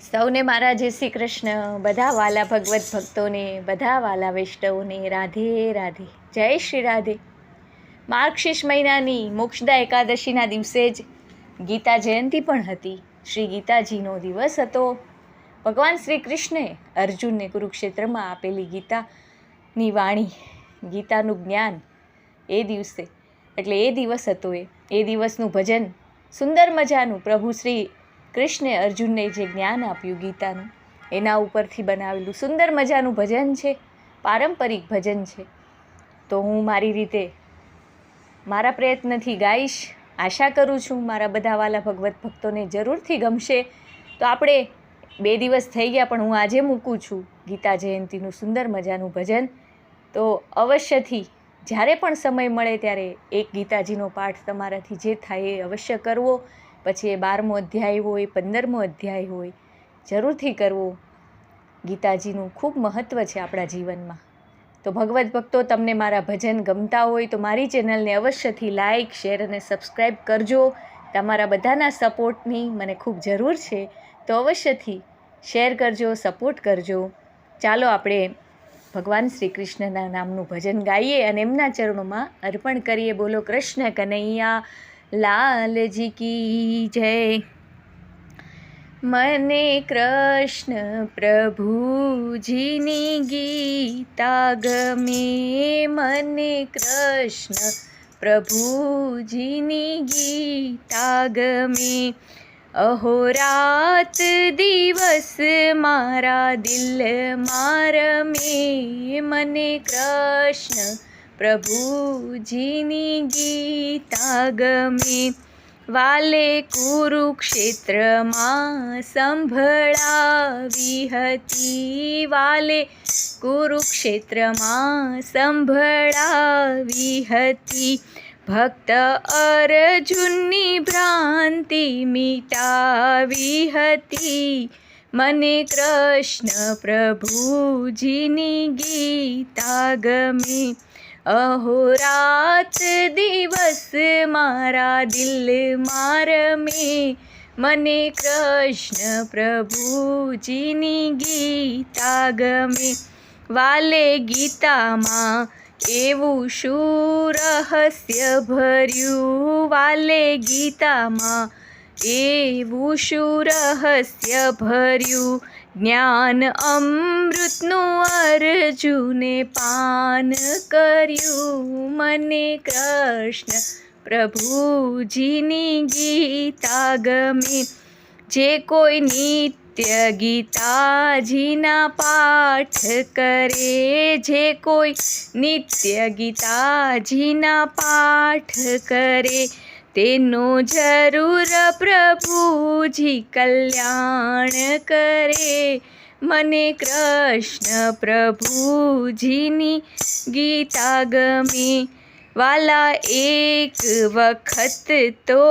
સૌને મારા જય શ્રી કૃષ્ણ। બધા વાલા ભગવત ભક્તોને, બધા વાલા વૈષ્ણવોને રાધે રાધે, જય શ્રી રાધે। માર્ગશીર્ષ મહિનાની મોક્ષદા એકાદશીના દિવસે જ ગીતા જયંતિ પણ હતી। શ્રી ગીતાજીનો દિવસ હતો। ભગવાન શ્રી કૃષ્ણે અર્જુનને કુરુક્ષેત્રમાં આપેલી ગીતાની વાણી, ગીતાનું જ્ઞાન એ દિવસે એટલે એ દિવસ હતો। એ દિવસનું ભજન સુંદર મજાનું પ્રભુ શ્રી કૃષ્ણે અર્જુનને જે જ્ઞાન આપ્યું ગીતાનું, એના ઉપરથી બનાવેલું સુંદર મજાનું ભજન છે, પારંપરિક ભજન છે। તો હું મારી રીતે મારા પ્રયત્નથી ગાઈશ। આશા કરું છું મારા બધા વાલા ભગવત ભક્તોને જરૂરથી ગમશે। તો આપણે 2 દિવસ થઈ ગયા, પણ હું આજે મૂકું છું ગીતા જયંતિનું સુંદર મજાનું ભજન। તો અવશ્યથી જ્યારે પણ સમય મળે ત્યારે એક ગીતાજીનો પાઠ તમારાથી જે થાય એ અવશ્ય કરવો। પછી એ 12મો અધ્યાય હોય, 15મો અધ્યાય હોય, જરૂરથી કરવો। ગીતાજીનું ખૂબ મહત્ત્વ છે આપણા જીવનમાં। તો ભગવત ભક્તો, તમને મારા ભજન ગમતા હોય તો મારી ચેનલને અવશ્યથી લાઇક, શેર અને સબસ્ક્રાઈબ કરજો। તમારા બધાના સપોર્ટની મને ખૂબ જરૂર છે, તો અવશ્યથી શેર કરજો, સપોર્ટ કરજો। ચાલો આપણે ભગવાન શ્રી કૃષ્ણના નામનું ભજન ગાઈએ અને એમના ચરણોમાં અર્પણ કરીએ। બોલો કૃષ્ણ કનૈયા લાલજી કી જય। મને કૃષ્ણ પ્રભુજીની ગીતા ગમે, મને કૃષ્ણ પ્રભુજીની ગીતા ગમે। અહોરાત દિવસ મારા દિલમાં રમે, મને કૃષ્ણ પ્રભુજીની ગીતા ગમે। વાલે કુરુક્ષેત્રમાં સંભળાવી હતી, વાલે કુરુક્ષેત્રમાં સંભળાવી હતી। ભક્ત અર્જુનની ભ્રાંતિ મિટાવી હતી, મને કૃષ્ણ પ્રભુજીની ગીતા ગમે। અહોરાત દિવસ મારા દિલમાં રમે, મને કૃષ્ણ પ્રભુજીની ગીતા ગમે। વાલે ગીતામાં એવું શું રહસ્ય ભર્યું, વાલે ગીતામાં એવું શું રહસ્ય ભર્યું। જ્ઞાન અમૃતનું અર્જુને પાન કર્યું, મને કૃષ્ણ પ્રભુજીની ગીતા ગમે। જે કોઈ નિત્ય ગીતાજીના પાઠ કરે, જે કોઈ નિત્ય ગીતાજીના પાઠ કરે, તેનો જરૂર પ્રભુજી કલ્યાણ કરે, મને કૃષ્ણ પ્રભુજીની ગીતા ગમે। વાલા એક વખત તો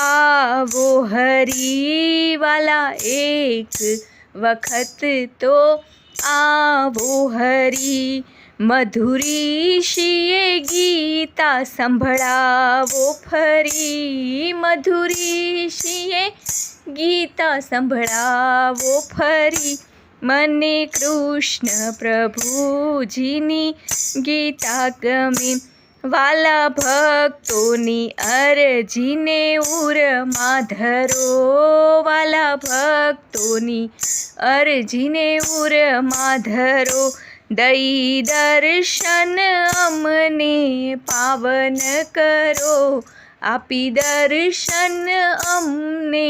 આવો હરી, વાલા એક વખત તો આવો હરી। મધુરીશીએ ગીતા સંભળાવો ફરી, મધુરીશીએ ગીતા સંભળાવો ફરી, મને કૃષ્ણ પ્રભુજીની ગીતા ગમે। વાલા ભક્તોની અરજીને ઉરમાં ધરો, વાલા ભક્તોની અરજીને ઉરમાં ધરો। દઈ દર્શન અમને પાવન કરો, આપી દર્શન અમને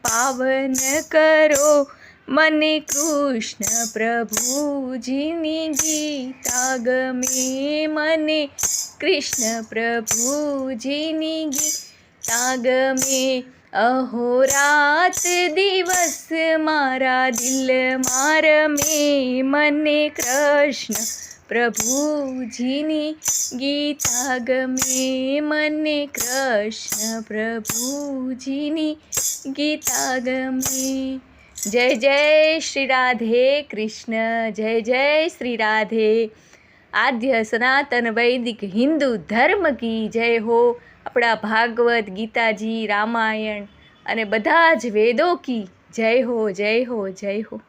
પાવન કરો, મને કૃષ્ણ પ્રભુજીની ગીતા ગમે, મને કૃષ્ણ પ્રભુજીની ગીતા ગમે। અહોરાત દિવસ મારા દિલમાં રમે, મને કૃષ્ણ પ્રભુજીની ગીતા ગમે, મને કૃષ્ણ પ્રભુજીની ગીતા ગમે। જય જય શ્રી રાધે કૃષ્ણ, જય જય શ્રી રાધે। આદ્ય સનાતન વૈદિક હિન્દુ ધર્મ કી જય હો। આપણા ભાગવત, ગીતાજી, રામાયણ અને બધા જ વેદો કી જય હો જય હો જય હો.